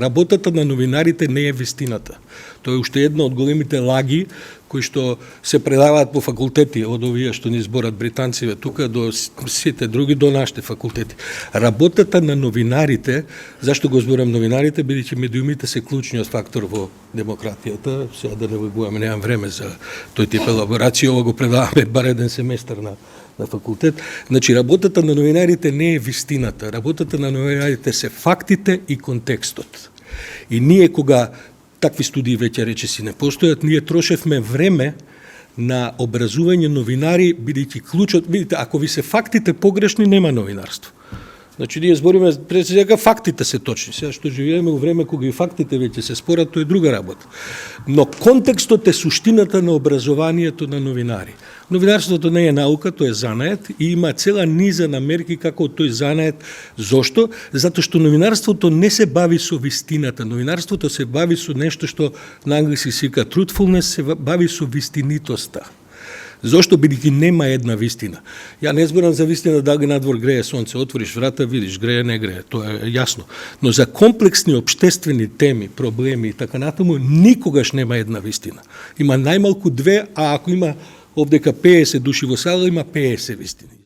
Работата на новинарите не е вистината. Тоа е уште една од големите лаги кои што се предаваат по факултети од овие што ни зборат британците тука до сите други до нашите факултети. Работата на новинарите, зашто го зборам новинарите, бидејќи медиумите се клучниот фактор во демократијата. Сега да не вегуваме, немам време за тој тип елаборација, ова го предаваме бар еден семестар на факултет. Значи, работата на новинарите не е вистината. Работата на новинарите се фактите и контекстот. И ние, кога такви студии веќе речиси не постојат, ние трошевме време на образување новинари, бидејќи клучот, видите, ако ви се фактите погрешни, нема новинарство. Значи, ние збориме, пред сега фактите се точни. Сега што живееме во време кога и фактите веќе се спорат, тоа е друга работа. Но контекстот е суштината на образованието на новинари. Новинарството не е наука, тоа е занает и има цела низа на мерки како тој занает. Зошто? Затоа што новинарството не се бави со вистината. Новинарството се бави со нешто што на англиски се вика truthfulness, се бави со вистинитоста. Зошто? Бидејќи нема една вистина. Ја не зборам за вистина дали надвор грее сонце, отвориш врата, видиш грее, не грее, тоа е јасно. Но за комплексни општествени теми, проблеми и така натаму, никогаш нема една вистина. Има најмалку две, а ако има овдека 50 души во сала, има 50 вистини.